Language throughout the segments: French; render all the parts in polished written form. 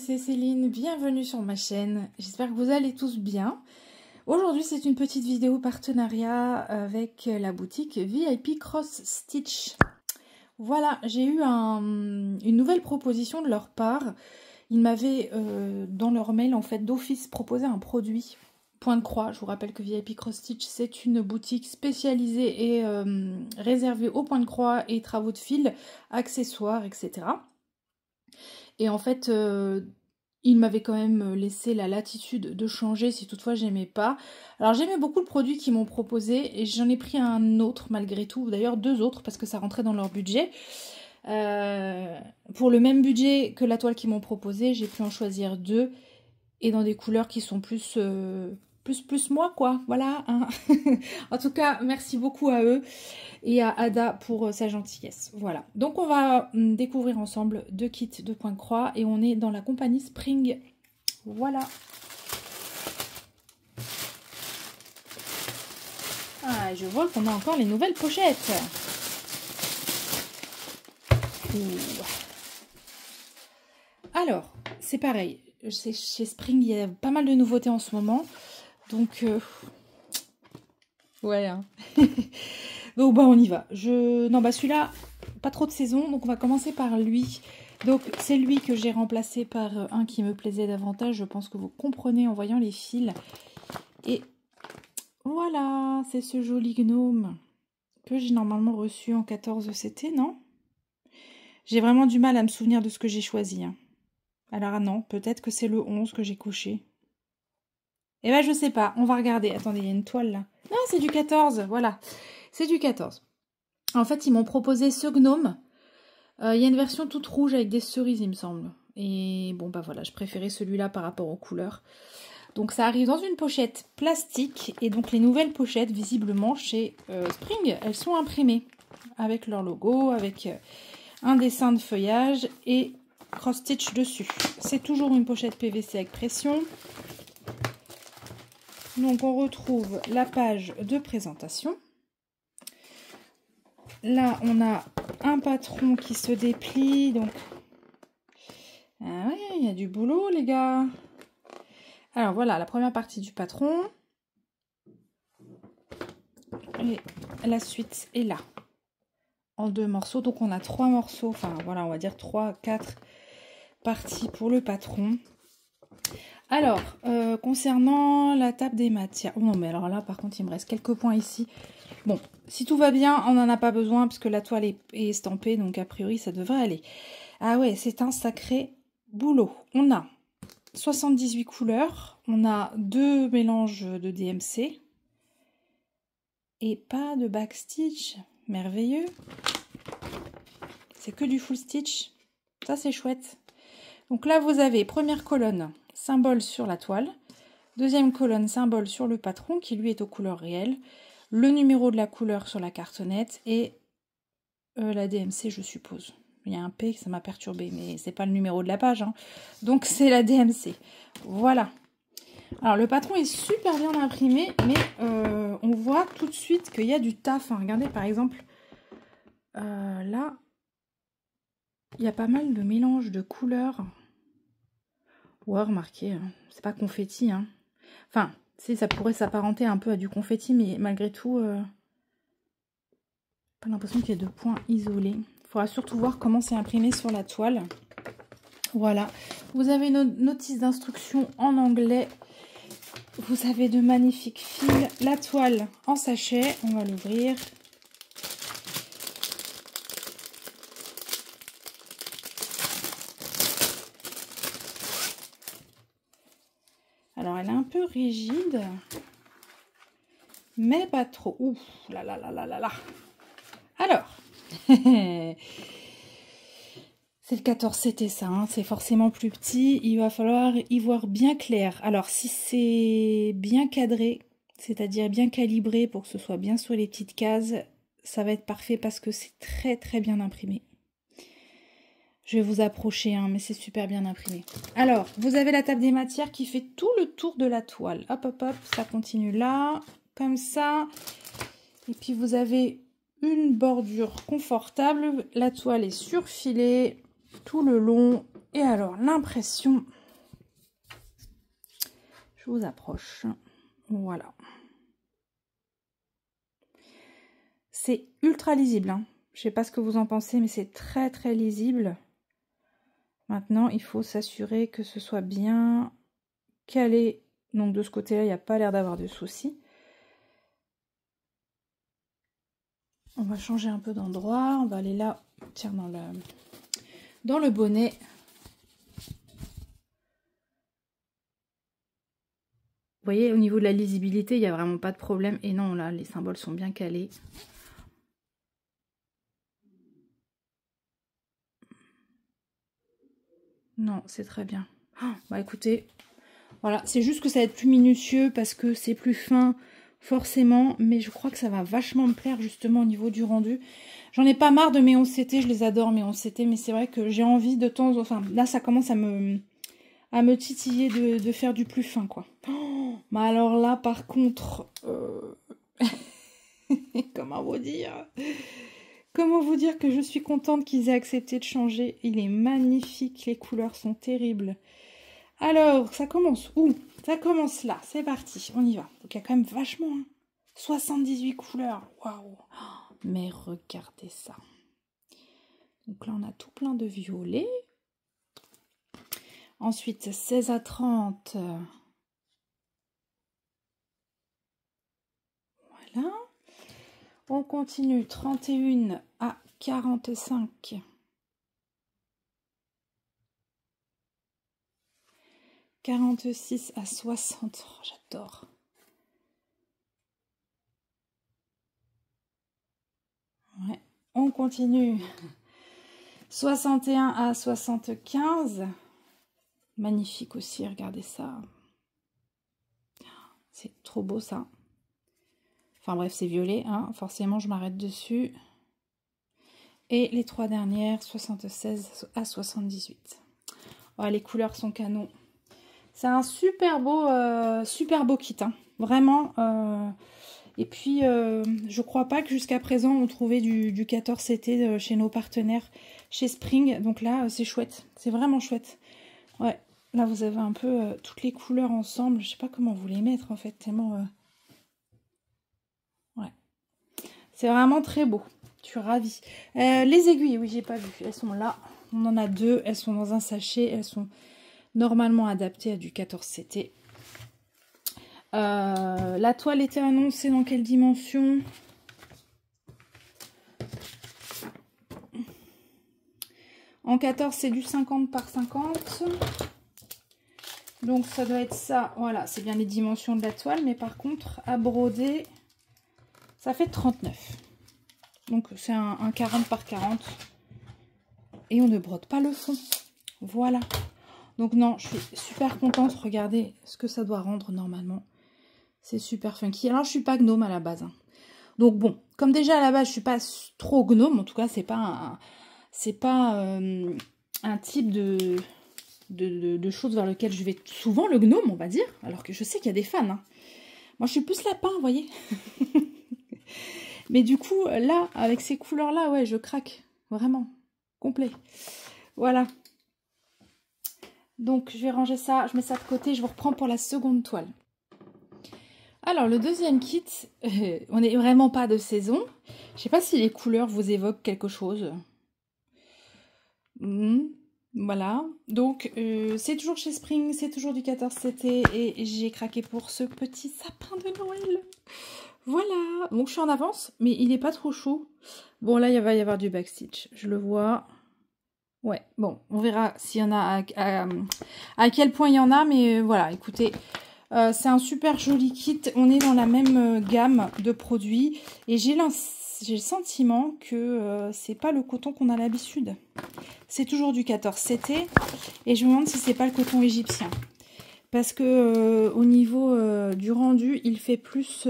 c'est Céline, bienvenue sur ma chaîne, j'espère que vous allez tous bien. Aujourd'hui c'est une petite vidéo partenariat avec la boutique VIP Cross Stitch. Voilà, j'ai eu une nouvelle proposition de leur part. Ils m'avaient dans leur mail en fait d'office proposé un produit point de croix. Je vous rappelle que VIP Cross Stitch c'est une boutique spécialisée et réservée aux points de croix et travaux de fil, accessoires, etc. Et en fait, il m'avait quand même laissé la latitude de changer si toutefois j'aimais pas. Alors j'aimais beaucoup le produit qu'ils m'ont proposé et j'en ai pris un autre malgré tout, d'ailleurs 2 autres parce que ça rentrait dans leur budget. Pour le même budget que la toile qu'ils m'ont proposé, j'ai pu en choisir 2 et dans des couleurs qui sont plus moi quoi, voilà. Hein. En tout cas, merci beaucoup à eux et à Ada pour sa gentillesse. Voilà, donc on va découvrir ensemble 2 kits de points de croix et on est dans la compagnie Spring. Voilà. Ah, je vois qu'on a encore les nouvelles pochettes. Ouh. Alors, c'est pareil, chez Spring, il y a pas mal de nouveautés en ce moment. Donc, ouais. Hein. Donc, bah, on y va. Non, bah, celui-là, pas trop de saison. Donc, on va commencer par lui. Donc, c'est lui que j'ai remplacé par un qui me plaisait davantage. Je pense que vous comprenez en voyant les fils. Et voilà, c'est ce joli gnome que j'ai normalement reçu en 14 CT, non? J'ai vraiment du mal à me souvenir de ce que j'ai choisi. Hein. Alors, non, peut-être que c'est le 11 que j'ai coché. Eh ben, je sais pas. On va regarder. Attendez, il y a une toile là. Non, c'est du 14. Voilà. C'est du 14. En fait, ils m'ont proposé ce gnome. Il y a une version toute rouge avec des cerises, il me semble. Et bon, bah voilà, je préférais celui-là par rapport aux couleurs. Donc, ça arrive dans une pochette plastique. Et donc, les nouvelles pochettes, visiblement, chez Spring, elles sont imprimées. Avec leur logo, avec un dessin de feuillage et cross-stitch dessus. C'est toujours une pochette PVC avec pression. Donc, on retrouve la page de présentation. Là, on a un patron qui se déplie. Donc, ah ouais, il y a du boulot, les gars. Alors, voilà, la première partie du patron. Et la suite est là, en 2 morceaux. Donc, on a 3 morceaux. Enfin, voilà, on va dire 3, 4 parties pour le patron. Alors, concernant la table des matières... Oh non, mais alors là, par contre, il me reste quelques points ici. Bon, si tout va bien, on n'en a pas besoin, parce que la toile est estampée, donc a priori, ça devrait aller. Ah ouais, c'est un sacré boulot. On a 78 couleurs, on a 2 mélanges de DMC, et pas de backstitch. Merveilleux. C'est que du full stitch. Ça, c'est chouette. Donc là, vous avez première colonne, symbole sur la toile. Deuxième colonne, symbole sur le patron, qui lui est aux couleurs réelles. Le numéro de la couleur sur la cartonnette et la DMC, je suppose. Il y a un P, ça m'a perturbé, mais c'est pas le numéro de la page. Hein. Donc, c'est la DMC. Voilà. Alors, le patron est super bien imprimé, mais on voit tout de suite qu'il y a du taf. Hein. Regardez, par exemple, là, il y a pas mal de mélange de couleurs. Ouais, remarquez, hein, c'est pas confetti. Hein. Enfin, si, ça pourrait s'apparenter un peu à du confetti, mais malgré tout, pas l'impression qu'il y ait de points isolés. Il faudra surtout voir comment c'est imprimé sur la toile. Voilà. Vous avez une notice d'instruction en anglais. Vous avez de magnifiques fils. La toile en sachet. On va l'ouvrir. Alors, elle est un peu rigide, mais pas trop. Ouh, là là là là là là. Alors, c'est le 14 CT ça, hein, c'est forcément plus petit. Il va falloir y voir bien clair. Alors, si c'est bien cadré, c'est-à-dire bien calibré pour que ce soit bien sur les petites cases, ça va être parfait parce que c'est très très bien imprimé. Je vais vous approcher, hein, mais c'est super bien imprimé. Alors, vous avez la table des matières qui fait tout le tour de la toile. Hop, hop, hop, ça continue là, comme ça. Et puis, vous avez une bordure confortable. La toile est surfilée tout le long. Et alors, l'impression, je vous approche. Voilà. C'est ultra lisible, hein. Je sais pas ce que vous en pensez, mais c'est très très lisible. Maintenant, il faut s'assurer que ce soit bien calé. Donc de ce côté-là, il n'y a pas l'air d'avoir de soucis. On va changer un peu d'endroit. On va aller là, tiens, dans le bonnet. Vous voyez, au niveau de la lisibilité, il n'y a vraiment pas de problème. Et non, là, les symboles sont bien calés. Non, c'est très bien. Oh, bah écoutez, voilà, c'est juste que ça va être plus minutieux parce que c'est plus fin, forcément. Mais je crois que ça va vachement me plaire justement au niveau du rendu. J'en ai pas marre de mes 11CT, je les adore mes 11CT, mais c'est vrai que j'ai envie de temps... Enfin, là, ça commence à me titiller de faire du plus fin, quoi. Oh, mais alors là, par contre... Comment vous dire? Comment vous dire que je suis contente qu'ils aient accepté de changer. Il est magnifique, les couleurs sont terribles. Alors, ça commence où? Ça commence là, c'est parti, on y va. Donc il y a quand même vachement, hein. 78 couleurs, waouh! Mais regardez ça. Donc là, on a tout plein de violets. Ensuite, 16 à 30. Voilà. On continue, 31 à 45. 46 à 60. Oh, j'adore. Ouais. On continue. 61 à 75. Magnifique aussi, regardez ça. C'est trop beau ça. Enfin bref, c'est violet, hein. Forcément, je m'arrête dessus. Et les trois dernières, 76 à 78. Oh, les couleurs sont canons. C'est un super beau kit, hein. Vraiment. Et puis, je crois pas que jusqu'à présent, on trouvait du 14CT chez nos partenaires, chez Spring. Donc là, c'est chouette. C'est vraiment chouette. Ouais, là, vous avez un peu toutes les couleurs ensemble. Je sais pas comment vous les mettre, en fait, tellement... Ouais. C'est vraiment très beau. Je suis ravie. Les aiguilles, oui, j'ai pas vu. Elles sont là. On en a deux. Elles sont dans un sachet. Elles sont normalement adaptées à du 14CT. La toile était annoncée dans quelle dimension? En 14, c'est du 50 par 50. Donc, ça doit être ça. Voilà, c'est bien les dimensions de la toile. Mais par contre, à broder, ça fait 39. Donc, c'est un 40 par 40. Et on ne brode pas le fond. Voilà. Donc, non, je suis super contente. Regardez ce que ça doit rendre normalement. C'est super funky. Alors, je suis pas gnome à la base, hein. Donc, bon, comme déjà à la base, je suis pas trop gnome. En tout cas, c'est pas un type de choses vers lequel je vais souvent, le gnome, on va dire. Alors que je sais qu'il y a des fans, hein. Moi, je suis plus lapin, vous voyez. Mais du coup, là, avec ces couleurs-là, ouais, je craque. Vraiment. Complet. Voilà. Donc, je vais ranger ça. Je mets ça de côté. Je vous reprends pour la seconde toile. Alors, le deuxième kit, on n'est vraiment pas de saison. Je ne sais pas si les couleurs vous évoquent quelque chose. Voilà. Donc, c'est toujours chez Spring. C'est toujours du 14CT. Et j'ai craqué pour ce petit sapin de Noël. Voilà. Donc, je suis en avance. Mais il n'est pas trop chaud. Bon, là, il va y avoir du backstitch. Je le vois. Ouais, bon, on verra s'il y en a, à quel point il y en a, mais voilà, écoutez, c'est un super joli kit, on est dans la même gamme de produits, et j'ai le sentiment que c'est pas le coton qu'on a l'habitude. C'est toujours du 14CT, et je me demande si c'est pas le coton égyptien, parce que au niveau du rendu, il fait plus,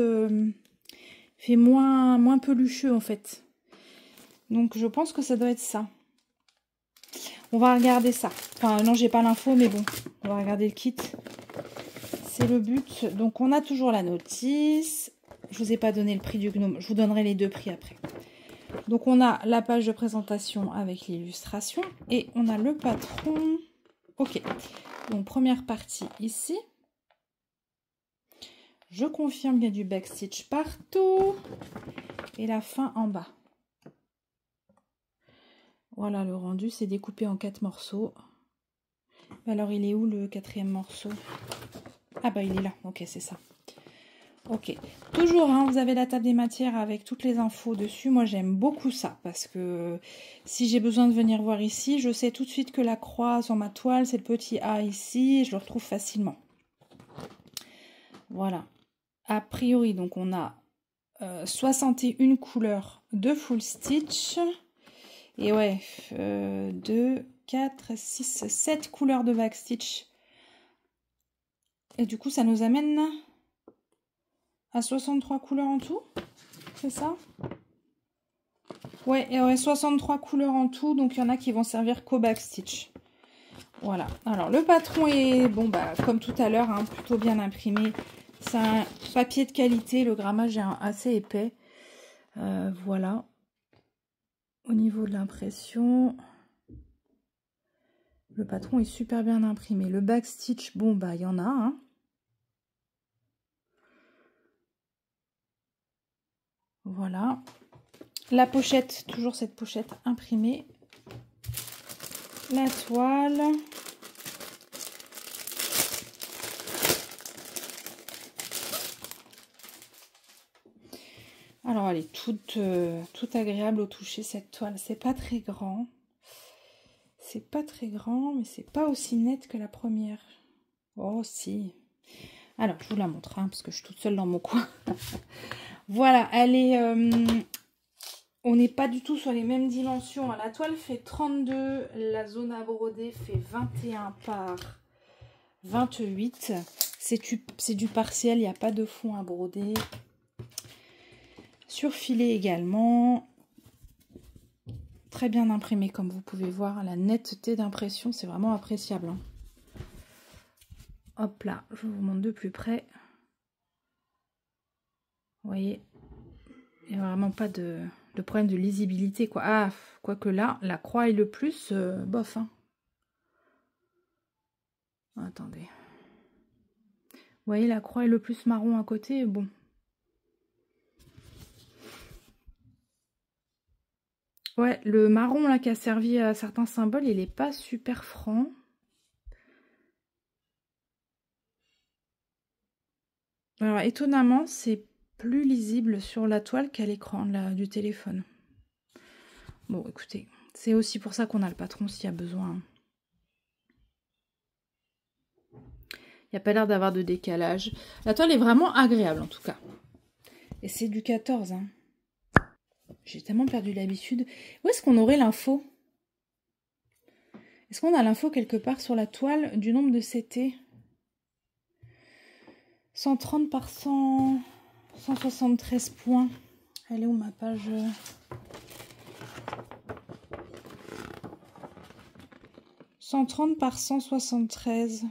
fait moins pelucheux en fait, donc je pense que ça doit être ça. On va regarder ça. Enfin, non, j'ai pas l'info, mais bon, on va regarder le kit. C'est le but. Donc, on a toujours la notice. Je vous ai pas donné le prix du gnome. Je vous donnerai les deux prix après. Donc, on a la page de présentation avec l'illustration. Et on a le patron. Ok, donc première partie ici. Je confirme qu'il y a du backstitch partout. Et la fin en bas. Voilà, le rendu, c'est découpé en 4 morceaux. Alors, il est où le 4e morceau? Ah bah, il est là. Ok, c'est ça. Ok. Toujours, hein, vous avez la table des matières avec toutes les infos dessus. Moi, j'aime beaucoup ça parce que si j'ai besoin de venir voir ici, je sais tout de suite que la croix sur ma toile, c'est le petit A ici. Et je le retrouve facilement. Voilà. A priori, donc, on a 61 couleurs de full stitch. Et ouais, 2, 4, 6, 7 couleurs de backstitch. Et du coup, ça nous amène à 63 couleurs en tout. C'est ça? Ouais, et ouais, 63 couleurs en tout. Donc, il y en a qui vont servir qu'au backstitch. Voilà. Alors, le patron est, bon, bah, comme tout à l'heure, hein, plutôt bien imprimé. C'est un papier de qualité. Le grammage est assez épais. Voilà. Au niveau de l'impression, le patron est super bien imprimé. Le backstitch, bon, bah, il y en a, hein. Voilà. La pochette, toujours cette pochette imprimée. La toile. Alors, elle est toute agréable au toucher, cette toile. C'est pas très grand. C'est pas très grand, mais c'est pas aussi net que la première. Oh, si. Alors, je vous la montre, hein, parce que je suis toute seule dans mon coin. Voilà, elle est... on n'est pas du tout sur les mêmes dimensions. La toile fait 32, la zone à broder fait 21 par 28. C'est du partiel, il n'y a pas de fond à broder. Surfilé également. Très bien imprimé, comme vous pouvez voir. La netteté d'impression, c'est vraiment appréciable, hein. Hop là, je vous montre de plus près. Vous voyez, il n'y a vraiment pas de problème de lisibilité, quoi. Ah, quoique là, la croix est le plus bof, hein. Attendez. Vous voyez, la croix est le plus marron à côté, bon. Ouais, le marron là qui a servi à certains symboles, il n'est pas super franc. Alors, étonnamment, c'est plus lisible sur la toile qu'à l'écran du téléphone. Bon, écoutez, c'est aussi pour ça qu'on a le patron s'il y a besoin. Il n'y a pas l'air d'avoir de décalage. La toile est vraiment agréable en tout cas. Et c'est du 14, hein. J'ai tellement perdu l'habitude. Où est-ce qu'on aurait l'info? Est-ce qu'on a l'info quelque part sur la toile du nombre de CT? 130 par 100... 173 points. Elle est où ma page? « 130 par 173. »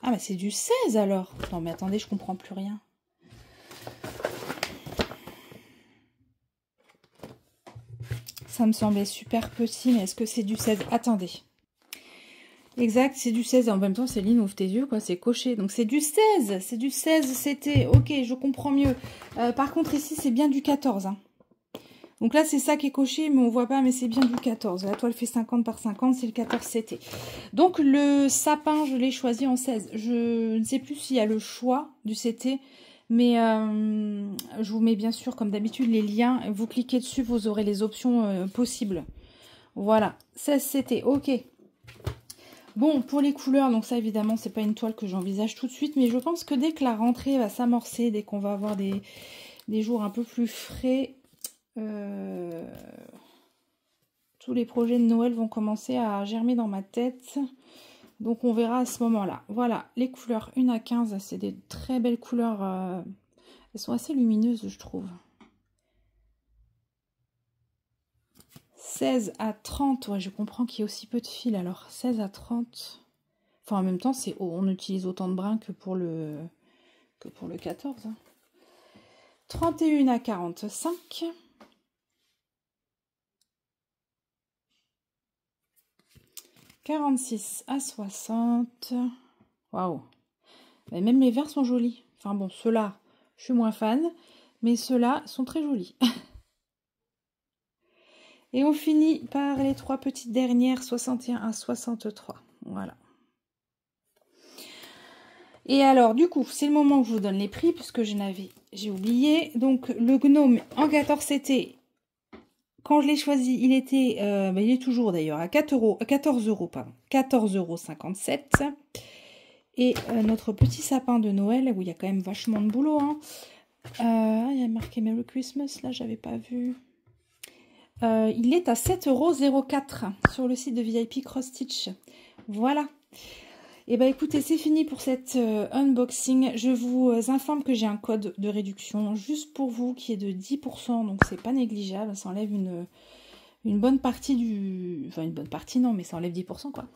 Ah, mais c'est du 16 alors. Non, mais attendez, je comprends plus rien. Ça me semblait super petit, mais est-ce que c'est du 16? Attendez. Exact, c'est du 16. En même temps, Céline, ouvre tes yeux, quoi. C'est coché. Donc, c'est du 16. C'est du 16, c'était. Ok, je comprends mieux. Par contre, ici, c'est bien du 14. Hein. Donc là, c'est ça qui est coché, mais on voit pas, mais c'est bien du 14. La toile fait 50 par 50, c'est le 14 CT. Donc, le sapin, je l'ai choisi en 16. Je ne sais plus s'il y a le choix du CT, mais je vous mets bien sûr, comme d'habitude, les liens. Vous cliquez dessus, vous aurez les options possibles. Voilà, 16 CT, ok. Bon, pour les couleurs, donc ça, évidemment, c'est pas une toile que j'envisage tout de suite, mais je pense que dès que la rentrée va s'amorcer, dès qu'on va avoir des jours un peu plus frais... tous les projets de Noël vont commencer à germer dans ma tête. Donc on verra à ce moment-là. Voilà, les couleurs 1 à 15, c'est des très belles couleurs. Elles sont assez lumineuses, je trouve. 16 à 30, ouais, je comprends qu'il y ait aussi peu de fil. Alors 16 à 30. Enfin, en même temps, on utilise autant de brins que pour le 14. Hein. 31 à 45. 46 à 60. Waouh. Même les verts sont jolis. Enfin bon, ceux-là, je suis moins fan. Mais ceux-là sont très jolis. Et on finit par les 3 petites dernières, 61 à 63. Voilà. Et alors, du coup, c'est le moment où je vous donne les prix, puisque j'ai oublié. Donc, le gnome en 14 CT, quand je l'ai choisi, il était, il est toujours d'ailleurs à 14 euros, pardon, 14,57 €. Et notre petit sapin de Noël, où il y a quand même vachement de boulot, hein. Il y a marqué Merry Christmas, là, j'avais pas vu. Il est à 7,04 € sur le site de VIP Cross Stitch. Voilà. Et bah écoutez, c'est fini pour cet unboxing. Je vous informe que j'ai un code de réduction juste pour vous qui est de 10%, donc c'est pas négligeable. Ça enlève une bonne partie du... Enfin, une bonne partie, non, mais ça enlève 10%, quoi.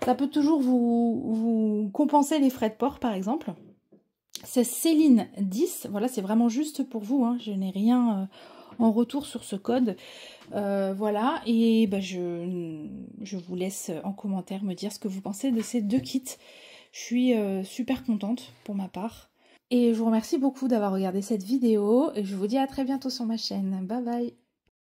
Ça peut toujours vous compenser les frais de port, par exemple. C'est Céline 10. Voilà, c'est vraiment juste pour vous, hein. Je n'ai rien en retour sur ce code. Voilà, et bah, je vous laisse en commentaire me dire ce que vous pensez de ces 2 kits. Je suis super contente pour ma part. Et je vous remercie beaucoup d'avoir regardé cette vidéo. Et je vous dis à très bientôt sur ma chaîne. Bye bye!